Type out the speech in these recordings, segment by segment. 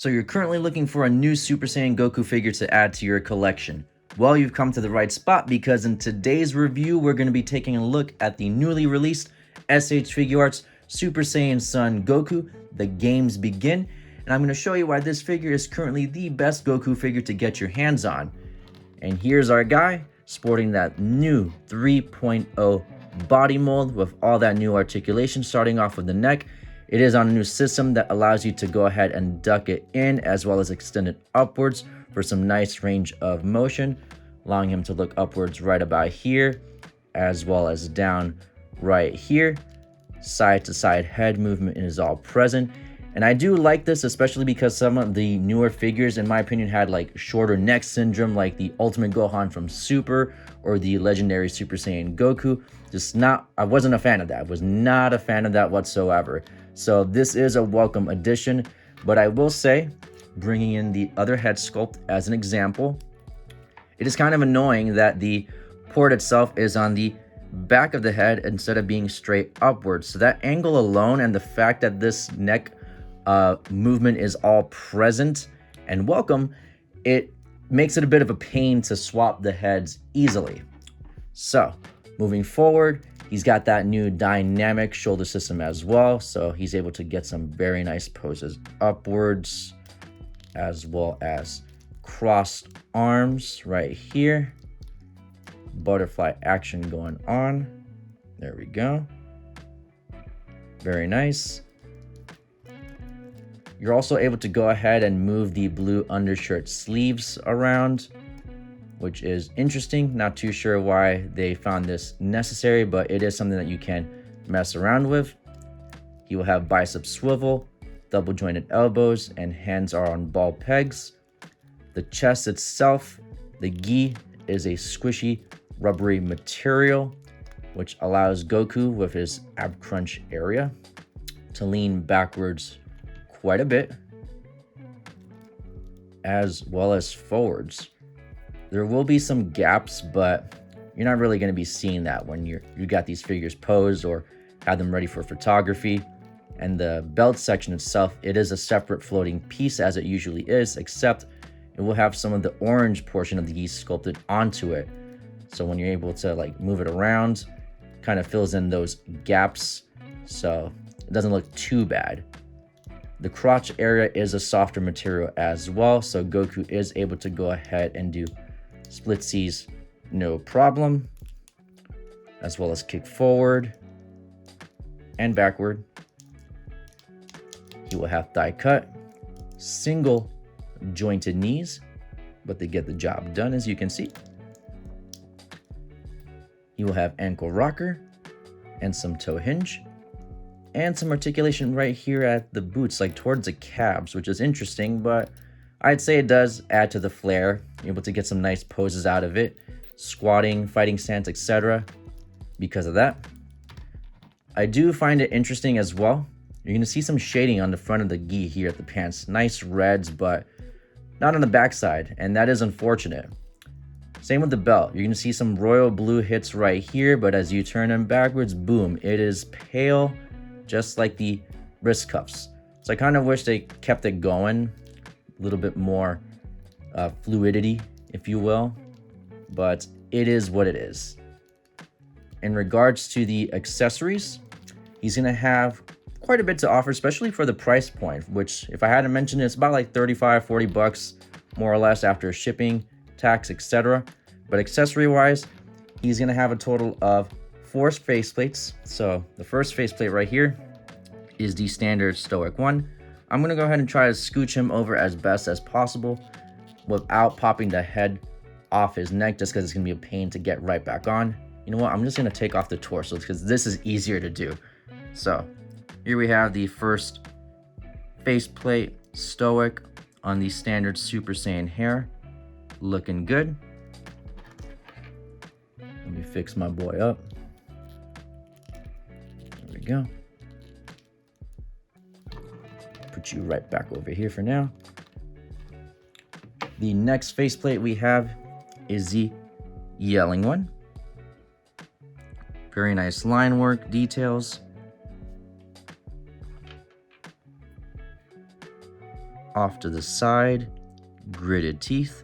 So you're currently looking for a new Super Saiyan Goku figure to add to your collection. Well, you've come to the right spot because in today's review, we're going to be taking a look at the newly released SH Figuarts Super Saiyan Son Goku. The games begin, and I'm going to show you why this figure is currently the best Goku figure to get your hands on. And here's our guy sporting that new 3.0 body mold with all that new articulation starting off with the neck. It is on a new system that allows you to go ahead and duck it in as well as extend it upwards for some nice range of motion, allowing him to look upwards right about here as well as down right here. Side to side head movement is all present. And I do like this, especially because some of the newer figures, in my opinion, had like shorter neck syndrome, like the Ultimate Gohan from Super or the legendary Super Saiyan Goku. I wasn't a fan of that. I was not a fan of that whatsoever. So this is a welcome addition, but I will say, bringing in the other head sculpt as an example, it is kind of annoying that the port itself is on the back of the head instead of being straight upwards. So that angle alone and the fact that this neck movement is all present and welcome, it makes it a bit of a pain to swap the heads easily. So moving forward, he's got that new dynamic shoulder system as well, so he's able to get some very nice poses upwards as well as crossed arms right here. Butterfly action going on. There we go. Very nice. You're also able to go ahead and move the blue undershirt sleeves around, which is interesting. Not too sure why they found this necessary, but it is something that you can mess around with. He will have bicep swivel, double jointed elbows, and hands are on ball pegs. The chest itself, the gi, is a squishy, rubbery material, which allows Goku with his ab crunch area to lean backwards quite a bit, as well as forwards. There will be some gaps, but you're not really going to be seeing that when you got these figures posed or have them ready for photography. And the belt section itself, it is a separate floating piece as it usually is, except it will have some of the orange portion of the gi sculpted onto it. So when you're able to like move it around, kind of fills in those gaps, so it doesn't look too bad. The crotch area is a softer material as well, so Goku is able to go ahead and do splitsies no problem, as well as kick forward and backward. He will have thigh cut, single jointed knees, but they get the job done, as you can see. He will have ankle rocker and some toe hinge and some articulation right here at the boots, like towards the calves, which is interesting, but I'd say it does add to the flair. You're able to get some nice poses out of it, squatting, fighting stance, etc. because of that. I do find it interesting as well. You're going to see some shading on the front of the gi here at the pants. Nice reds, but not on the backside, and that is unfortunate. Same with the belt. You're going to see some royal blue hits right here, but as you turn them backwards, boom, it is pale, just like the wrist cuffs. So I kind of wish they kept it going, a little bit more fluidity, if you will, but it is what it is. In regards to the accessories, he's going to have quite a bit to offer, especially for the price point, which if I had to mention, it's about like 35, 40 bucks, more or less after shipping, tax, etc. But accessory wise, he's going to have a total of 4 faceplates. So the first faceplate right here is the standard stoic one. I'm going to go ahead and try to scooch him over as best as possible without popping the head off his neck, just because it's going to be a pain to get right back on. You know what? I'm just going to take off the torso because this is easier to do. So here we have the first faceplate, stoic, on the standard Super Saiyan hair. Looking good. Let me fix my boy up. There we go. Put you right back over here for now. The next faceplate we have is the yelling one. Very nice line work, details. off to the side, gritted teeth.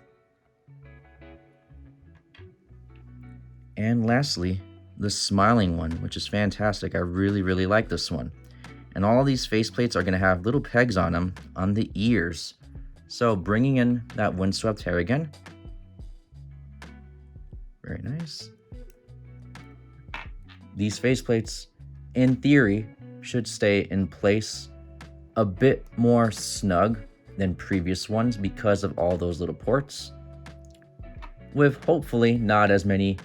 And lastly, the smiling one, which is fantastic. I really like this one. And all of these faceplates are going to have little pegs on them on the ears. So bringing in that windswept hair again. Very nice. These faceplates, in theory, should stay in place a bit more snug than previous ones because of all those little ports, with hopefully not as many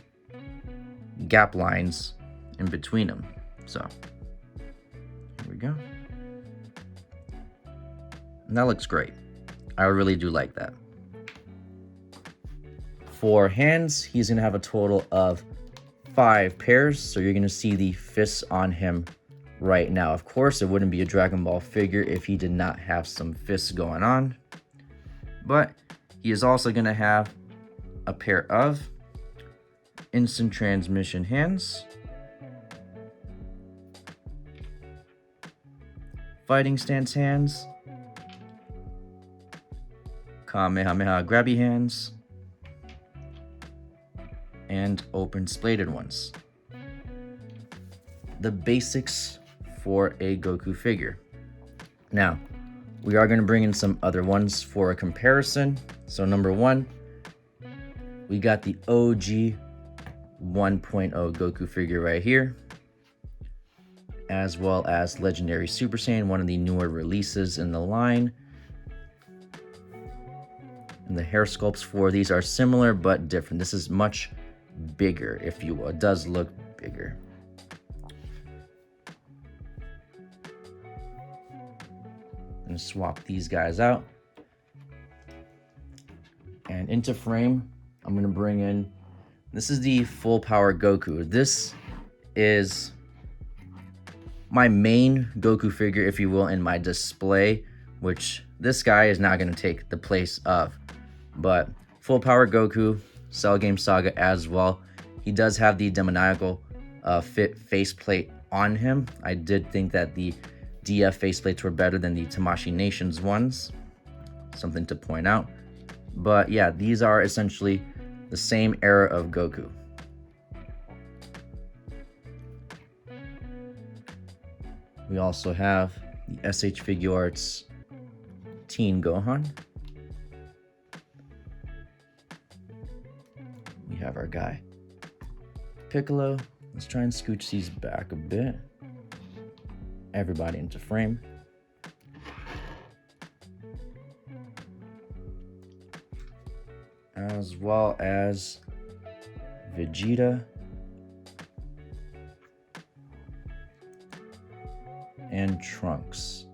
gap lines in between them. So here we go. And that looks great. I really do like that. For hands, he's gonna have a total of 5 pairs. So you're gonna see the fists on him right now. Of course, it wouldn't be a Dragon Ball figure if he did not have some fists going on. But he is also gonna have a pair of instant transmission hands, fighting stance hands, Kamehameha grabby hands, and open splayed ones. The basics for a Goku figure. Now, we are going to bring in some other ones for a comparison. So number 1, we got the OG 1.0 Goku figure right here, as well as Legendary Super Saiyan, one of the newer releases in the line. And the hair sculpts for these are similar but different. This is much bigger, if you will. It does look bigger. I'm gonna swap these guys out. And into frame, I'm gonna bring in, this is the full power Goku. This is my main Goku figure, if you will, in my display, which this guy is now gonna take the place of. But full power Goku, Cell Game Saga as well. He does have the demoniacal fit faceplate on him. I did think that the DF faceplates were better than the Tamashii Nations ones. Something to point out. But yeah, these are essentially the same era of Goku. We also have the SH Figuarts Teen Gohan. We have our guy Piccolo. Let's try and scooch these back a bit. Everybody into frame. As well as Vegeta and Trunks.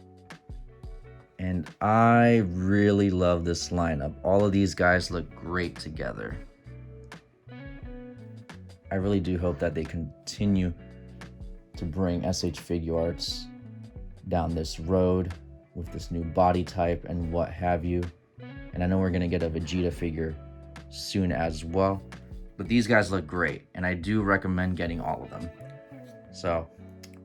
And I really love this lineup. All of these guys look great together. I really do hope that they continue to bring SH Figuarts down this road with this new body type and what have you. And I know we're gonna get a Vegeta figure soon as well. But these guys look great, and I do recommend getting all of them. So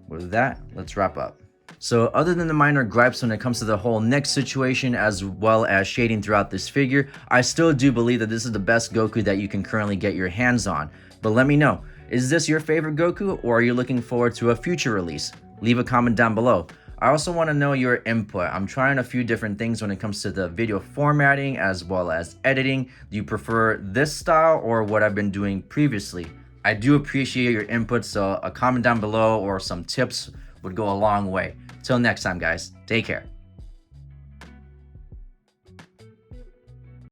with that, let's wrap up. So other than the minor gripes when it comes to the whole neck situation as well as shading throughout this figure, I still do believe that this is the best Goku that you can currently get your hands on. But let me know, is this your favorite Goku, or are you looking forward to a future release? Leave a comment down below. I also want to know your input. I'm trying a few different things when it comes to the video formatting as well as editing. Do you prefer this style or what I've been doing previously? I do appreciate your input, so a comment down below or some tips would go a long way. Till next time, guys, take care.